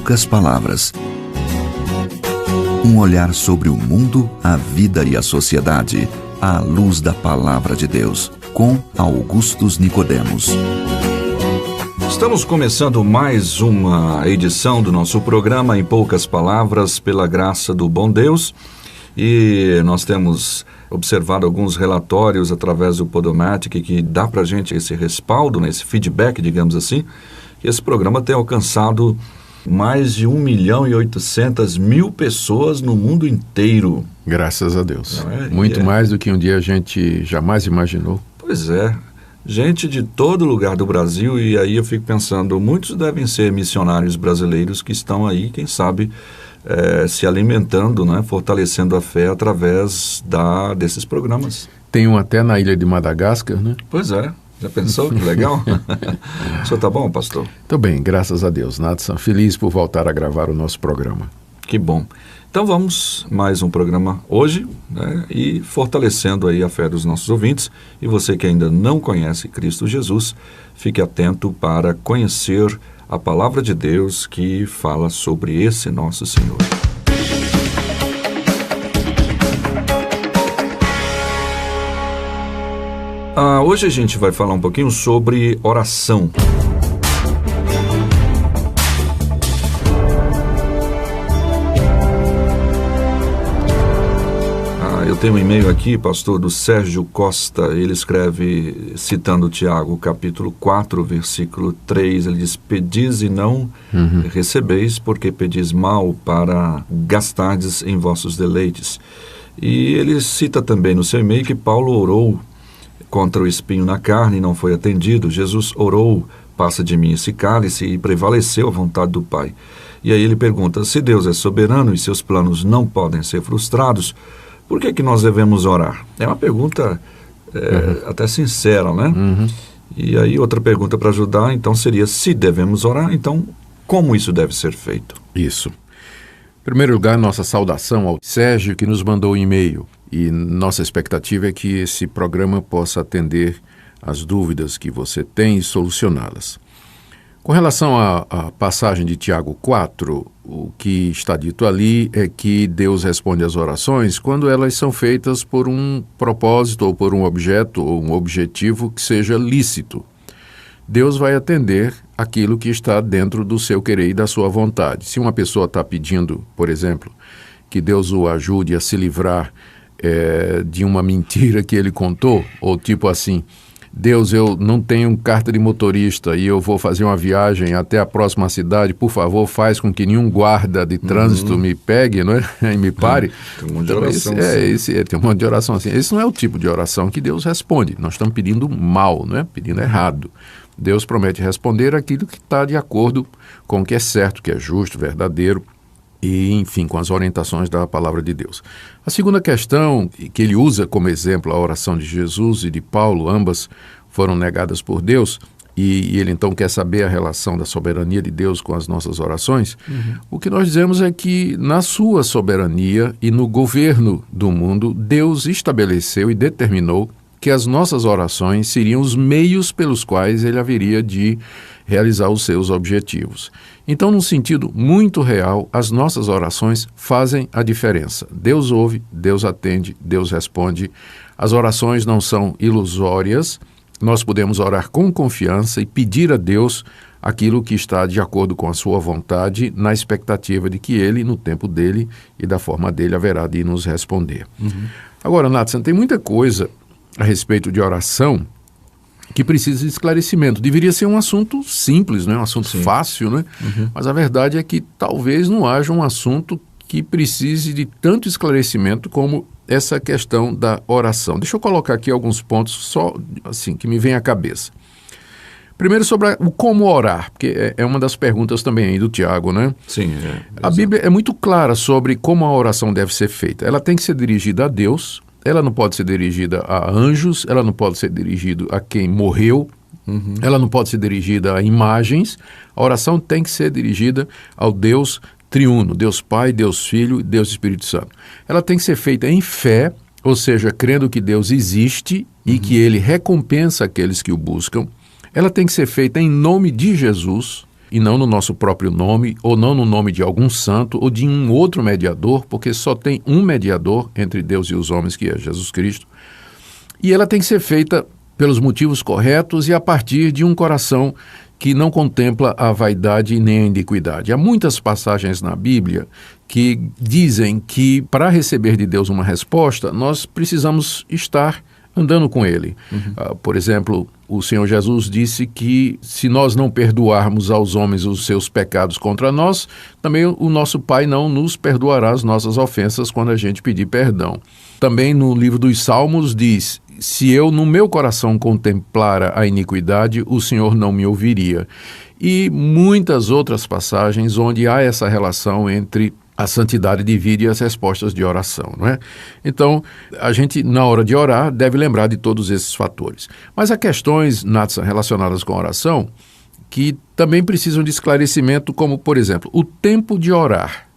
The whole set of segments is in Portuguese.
poucas palavras. Um olhar sobre o mundo, a vida e a sociedade, à luz da Palavra de Deus, com Augustus Nicodemos. Estamos começando mais uma edição do nosso programa Em Poucas Palavras, pela graça do bom Deus. E nós temos observado alguns relatórios através do Podomatic que dá para a gente esse respaldo, esse feedback, digamos assim. Esse programa tem alcançado mais de 1.800.000 pessoas no mundo inteiro. Graças a Deus. É? Muito mais do que um dia a gente jamais imaginou. Pois é. Gente de todo lugar do Brasil, e aí eu fico pensando, muitos devem ser missionários brasileiros que estão aí, quem sabe, se alimentando, né, fortalecendo a fé através desses programas. Tem um até na ilha de Madagascar, né? Pois é. Já pensou? Que legal. O senhor tá bom, pastor? Tô bem, graças a Deus. Nathan, feliz por voltar a gravar o nosso programa. Que bom. Então vamos mais um programa hoje, né, e fortalecendo aí a fé dos nossos ouvintes. E você que ainda não conhece Cristo Jesus, fique atento para conhecer a palavra de Deus que fala sobre esse nosso Senhor. Hoje a gente vai falar um pouquinho sobre oração. Eu tenho um e-mail aqui, pastor, do Sérgio Costa. Ele escreve, citando Tiago, capítulo 4, versículo 3. Ele diz: pedis e não recebeis, porque pedis mal para gastardes em vossos deleites. E ele cita também no seu e-mail que Paulo orou contra o espinho na carne e não foi atendido. Jesus orou: passa de mim esse cálice, e prevaleceu a vontade do Pai. E aí ele pergunta: se Deus é soberano e seus planos não podem ser frustrados, por que nós devemos orar? É uma pergunta até sincera, né? E aí outra pergunta para ajudar, então, seria: se devemos orar, então como isso deve ser feito? Isso. Em primeiro lugar, nossa saudação ao Sérgio, que nos mandou um e-mail. E nossa expectativa é que esse programa possa atender às dúvidas que você tem e solucioná-las. Com relação à passagem de Tiago 4, o que está dito ali é que Deus responde às orações quando elas são feitas por um propósito ou por um objeto ou um objetivo que seja lícito. Deus vai atender aquilo que está dentro do seu querer e da sua vontade. Se uma pessoa está pedindo, por exemplo, que Deus o ajude a se livrar de uma mentira que ele contou, ou tipo assim: Deus, eu não tenho carta de motorista e eu vou fazer uma viagem até a próxima cidade, por favor, faz com que nenhum guarda de trânsito me pegue, não é? E me pare. Tem um monte de oração tem um monte de oração assim. Esse não é o tipo de oração que Deus responde. Nós estamos pedindo mal, não é? Pedindo errado. Deus promete responder aquilo que está de acordo com o que é certo, que é justo, verdadeiro, e, enfim, com as orientações da palavra de Deus. A segunda questão, que ele usa como exemplo a oração de Jesus e de Paulo, ambas foram negadas por Deus, e ele então quer saber a relação da soberania de Deus com as nossas orações. O que nós dizemos é que na sua soberania e no governo do mundo, Deus estabeleceu e determinou que as nossas orações seriam os meios pelos quais ele haveria de realizar os seus objetivos. Então, num sentido muito real, as nossas orações fazem a diferença. Deus ouve, Deus atende, Deus responde. As orações não são ilusórias. Nós podemos orar com confiança e pedir a Deus aquilo que está de acordo com a sua vontade, na expectativa de que Ele, no tempo dele e da forma dele, haverá de nos responder. Agora, Nathan, tem muita coisa a respeito de oração que precisa de esclarecimento. Deveria ser um assunto simples, né? Um assunto fácil, né? Mas a verdade é que talvez não haja um assunto que precise de tanto esclarecimento como essa questão da oração. Deixa eu colocar aqui alguns pontos só assim que me vem à cabeça. Primeiro, sobre o como orar, porque é uma das perguntas também aí do Tiago, né? Sim. A Bíblia é muito clara sobre como a oração deve ser feita. Ela tem que ser dirigida a Deus. Ela não pode ser dirigida a anjos, ela não pode ser dirigida a quem morreu, ela não pode ser dirigida a imagens. A oração tem que ser dirigida ao Deus triuno, Deus Pai, Deus Filho e Deus Espírito Santo. Ela tem que ser feita em fé, ou seja, crendo que Deus existe e que Ele recompensa aqueles que o buscam. Ela tem que ser feita em nome de Jesus, e não no nosso próprio nome, ou não no nome de algum santo, ou de um outro mediador, porque só tem um mediador entre Deus e os homens, que é Jesus Cristo. E ela tem que ser feita pelos motivos corretos e a partir de um coração que não contempla a vaidade nem a iniquidade. Há muitas passagens na Bíblia que dizem que para receber de Deus uma resposta, nós precisamos estar andando com Ele. Por exemplo, o Senhor Jesus disse que se nós não perdoarmos aos homens os seus pecados contra nós, também o nosso Pai não nos perdoará as nossas ofensas quando a gente pedir perdão. Também no livro dos Salmos diz: se eu no meu coração contemplara a iniquidade, o Senhor não me ouviria. E muitas outras passagens onde há essa relação entre a santidade de vida e as respostas de oração, não é? Então, a gente, na hora de orar, deve lembrar de todos esses fatores. Mas há questões, Natsan, relacionadas com a oração, que também precisam de esclarecimento, como, por exemplo, o tempo de orar.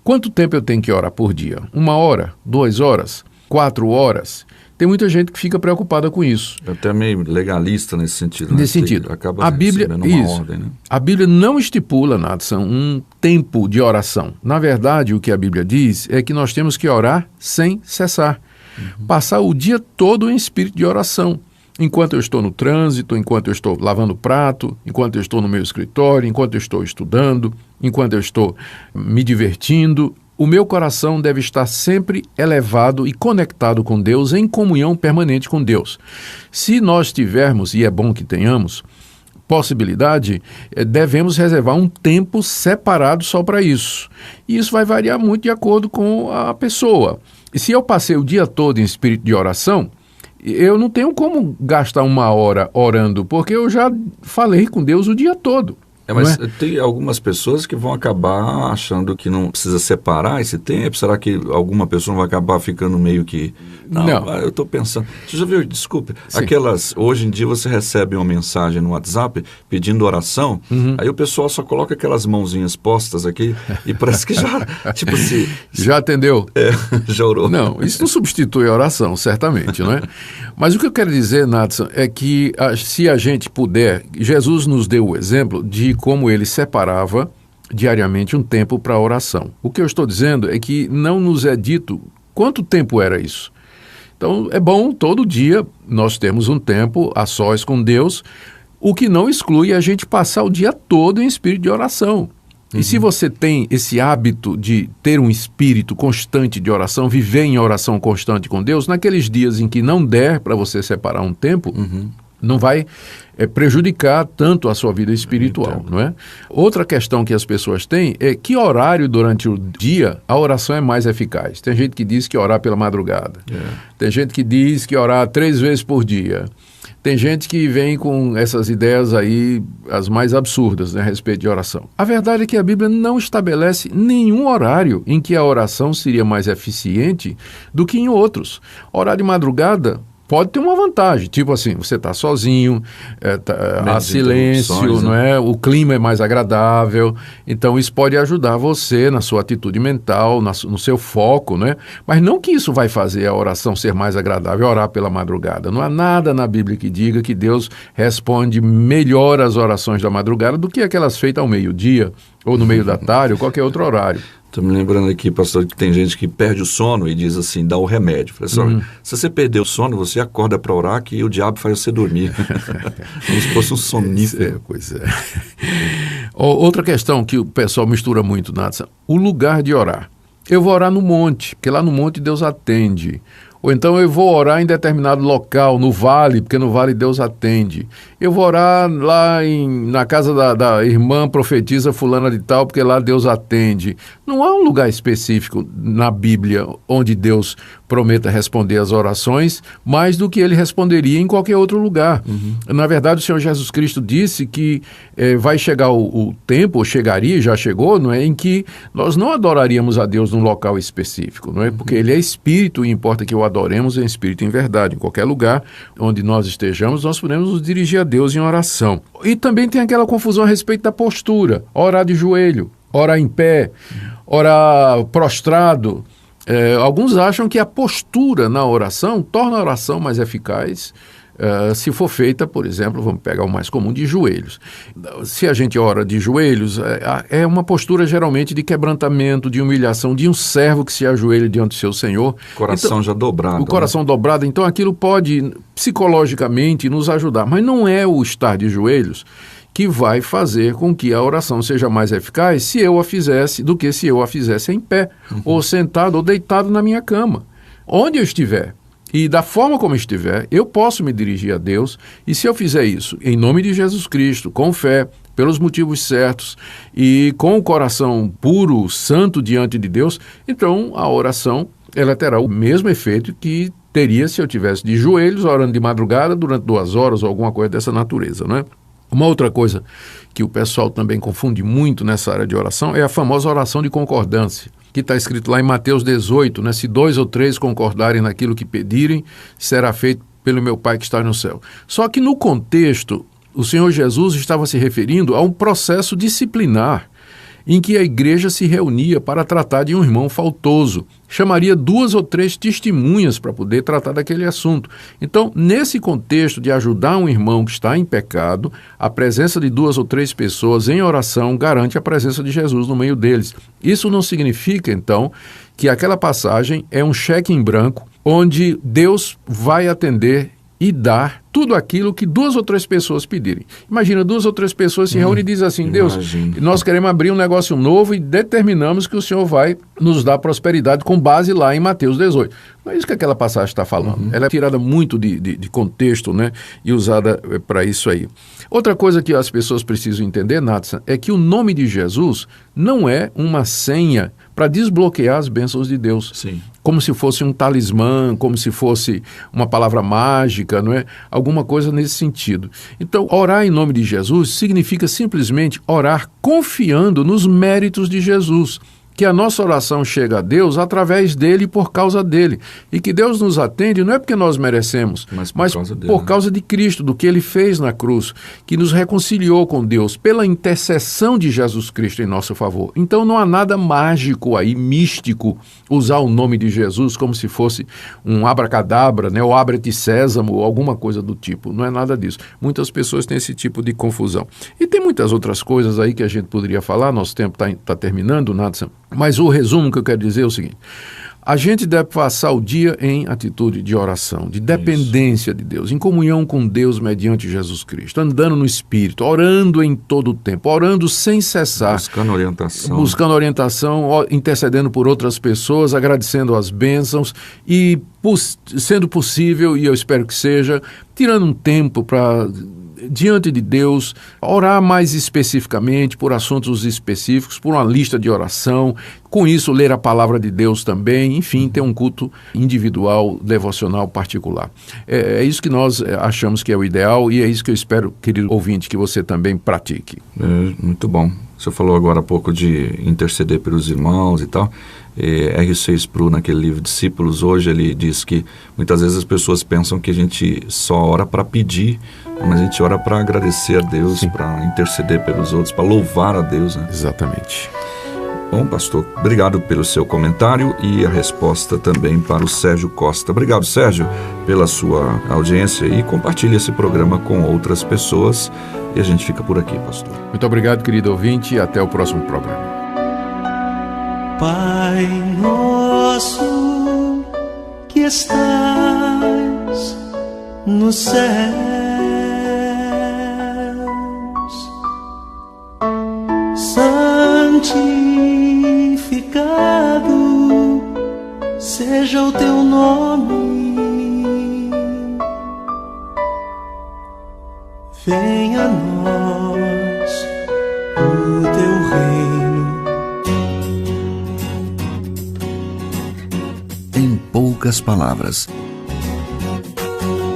Quanto tempo eu tenho que orar por dia? 1 hora? 2 horas? 4 horas? Tem muita gente que fica preocupada com isso. É até meio legalista nesse sentido. Nesse sentido. Acaba a Bíblia, uma ordem, né? A Bíblia não estipula, Natsan, um tempo de oração. Na verdade, o que a Bíblia diz é que nós temos que orar sem cessar. Passar o dia todo em espírito de oração. Enquanto eu estou no trânsito, enquanto eu estou lavando prato, enquanto eu estou no meu escritório, enquanto eu estou estudando, enquanto eu estou me divertindo, o meu coração deve estar sempre elevado e conectado com Deus, em comunhão permanente com Deus. Se nós tivermos, e é bom que tenhamos, possibilidade, devemos reservar um tempo separado só para isso. E isso vai variar muito de acordo com a pessoa. E se eu passei o dia todo em espírito de oração, eu não tenho como gastar 1 hora orando, porque eu já falei com Deus o dia todo. Mas tem algumas pessoas que vão acabar achando que não precisa separar esse tempo. Será que alguma pessoa vai acabar ficando meio que... Não. Eu estou pensando... Você já viu, desculpe, aquelas... Hoje em dia você recebe uma mensagem no WhatsApp pedindo oração, aí o pessoal só coloca aquelas mãozinhas postas aqui e parece que já... tipo assim... Já atendeu? Já orou. Não, isso não substitui a oração, certamente, não é? Mas o que eu quero dizer, Natsan, é que se a gente puder... Jesus nos deu o exemplo de como ele separava diariamente um tempo para a oração. O que eu estou dizendo é que não nos é dito quanto tempo era isso. Então, é bom todo dia nós temos um tempo a sós com Deus, o que não exclui a gente passar o dia todo em espírito de oração. E se você tem esse hábito de ter um espírito constante de oração, viver em oração constante com Deus, naqueles dias em que não der para você separar um tempo, não vai prejudicar tanto a sua vida espiritual, não é? Outra questão que as pessoas têm é que horário durante o dia a oração é mais eficaz. Tem gente que diz que orar pela madrugada. Tem gente que diz que orar 3 vezes por dia. Tem gente que vem com essas ideias aí, as mais absurdas, né, a respeito de oração. A verdade é que a Bíblia não estabelece nenhum horário em que a oração seria mais eficiente do que em outros. Orar de madrugada pode ter uma vantagem, tipo assim, você está sozinho, há silêncio, não é? O clima é mais agradável, então isso pode ajudar você na sua atitude mental, no seu foco, né? Mas não que isso vai fazer a oração ser mais agradável, orar pela madrugada. Não há nada na Bíblia que diga que Deus responde melhor às orações da madrugada do que aquelas feitas ao meio-dia, ou no meio da tarde, ou qualquer outro horário. Estou me lembrando aqui, pastor, que tem gente que perde o sono e diz assim, dá o remédio. Fala assim, se você perder o sono, você acorda para orar que o diabo faz você dormir. Como se fosse um sonífero. Pois é. Outra questão que o pessoal mistura muito, Natsan, o lugar de orar. Eu vou orar no monte, porque lá no monte Deus atende. Ou então eu vou orar em determinado local, no vale, porque no vale Deus atende. Eu vou orar lá na casa da irmã profetisa fulana de tal, porque lá Deus atende. Não há um lugar específico na Bíblia onde Deus prometa responder as orações mais do que ele responderia em qualquer outro lugar. Na verdade, o Senhor Jesus Cristo disse que vai chegar o tempo, ou chegaria, já chegou, não é, em que nós não adoraríamos a Deus num local específico, não é? Porque ele é espírito e importa que o adoremos em espírito e em verdade. Em qualquer lugar onde nós estejamos, nós podemos nos dirigir a Deus em oração. E também tem aquela confusão a respeito da postura. Orar de joelho, orar em pé, orar prostrado. Alguns acham que a postura na oração torna a oração mais eficaz, se for feita, por exemplo, vamos pegar o mais comum, de joelhos. Se a gente ora de joelhos, é uma postura geralmente de quebrantamento, de humilhação, de um servo que se ajoelha diante do seu Senhor. Coração então, já dobrado. O coração dobrado, então aquilo pode psicologicamente nos ajudar, mas não é o estar de joelhos que vai fazer com que a oração seja mais eficaz se eu a fizesse do que se eu a fizesse em pé, ou sentado ou deitado na minha cama. Onde eu estiver e da forma como estiver, eu posso me dirigir a Deus, e se eu fizer isso em nome de Jesus Cristo, com fé, pelos motivos certos e com o coração puro, santo diante de Deus, então a oração ela terá o mesmo efeito que teria se eu tivesse de joelhos orando de madrugada durante 2 horas ou alguma coisa dessa natureza, não é? Uma outra coisa que o pessoal também confunde muito nessa área de oração é a famosa oração de concordância, que está escrito lá em Mateus 18, né? Se 2 ou 3 concordarem naquilo que pedirem, será feito pelo meu Pai que está no céu. Só que no contexto, o Senhor Jesus estava se referindo a um processo disciplinar, em que a igreja se reunia para tratar de um irmão faltoso. Chamaria 2 ou 3 testemunhas para poder tratar daquele assunto. Então, nesse contexto de ajudar um irmão que está em pecado, a presença de 2 ou 3 pessoas em oração garante a presença de Jesus no meio deles. Isso não significa, então, que aquela passagem é um cheque em branco, onde Deus vai atender e dar tudo aquilo que 2 ou 3 pessoas pedirem. Imagina, 2 ou 3 pessoas se reúnem e dizem assim, Deus, nós queremos abrir um negócio novo e determinamos que o Senhor vai nos dar prosperidade com base lá em Mateus 18. Não é isso que aquela passagem está falando. Ela é tirada muito de contexto, né, e usada para isso aí. Outra coisa que as pessoas precisam entender, Nathan, é que o nome de Jesus não é uma senha para desbloquear as bênçãos de Deus. Sim. Como se fosse um talismã, como se fosse uma palavra mágica, não é? Alguma coisa nesse sentido. Então, orar em nome de Jesus significa simplesmente orar confiando nos méritos de Jesus, que a nossa oração chega a Deus através dele e por causa dele. E que Deus nos atende não é porque nós merecemos, mas por causa de Cristo, do que ele fez na cruz, que nos reconciliou com Deus pela intercessão de Jesus Cristo em nosso favor. Então não há nada mágico aí, místico, usar o nome de Jesus como se fosse um abracadabra, né, ou abre-te sésamo, ou alguma coisa do tipo. Não é nada disso. Muitas pessoas têm esse tipo de confusão. E tem muitas outras coisas aí que a gente poderia falar, nosso tempo está terminando, Nathan. Mas o resumo que eu quero dizer é o seguinte: a gente deve passar o dia em atitude de oração, de dependência de Deus, em comunhão com Deus mediante Jesus Cristo, andando no Espírito, orando em todo o tempo, orando sem cessar. Buscando orientação, intercedendo por outras pessoas, agradecendo as bênçãos e, sendo possível, e eu espero que seja, tirando um tempo para, diante de Deus, orar mais especificamente por assuntos específicos, por uma lista de oração, com isso ler a palavra de Deus também, enfim, ter um culto individual, devocional particular. É isso que nós achamos que é o ideal e é isso que eu espero, querido ouvinte, que você também pratique. Muito bom. Você falou agora há pouco de interceder pelos irmãos e tal. R.C. Sproul, naquele livro Discípulos, hoje ele diz que muitas vezes as pessoas pensam que a gente só ora para pedir, mas a gente ora para agradecer a Deus, para interceder pelos outros, para louvar a Deus, né? Exatamente. Bom, pastor, obrigado pelo seu comentário e a resposta também para o Sérgio Costa. Obrigado, Sérgio, pela sua audiência e compartilhe esse programa com outras pessoas. E a gente fica por aqui, pastor. Muito obrigado, querido ouvinte, e até o próximo programa. Pai nosso que estás nos céus, santificado seja o teu nome, venha a nós o teu reino. Em poucas palavras,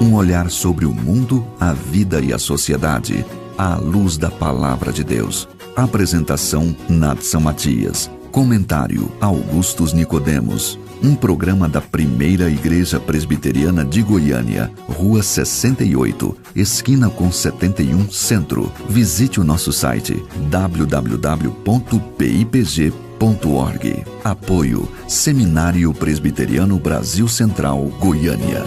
um olhar sobre o mundo, a vida e a sociedade, à luz da Palavra de Deus. Apresentação, Nathan Matias. Comentário, Augustus Nicodemos. Um programa da Primeira Igreja Presbiteriana de Goiânia, Rua 68, esquina com 71, Centro. Visite o nosso site www.pipg.org. Apoio, Seminário Presbiteriano Brasil Central, Goiânia.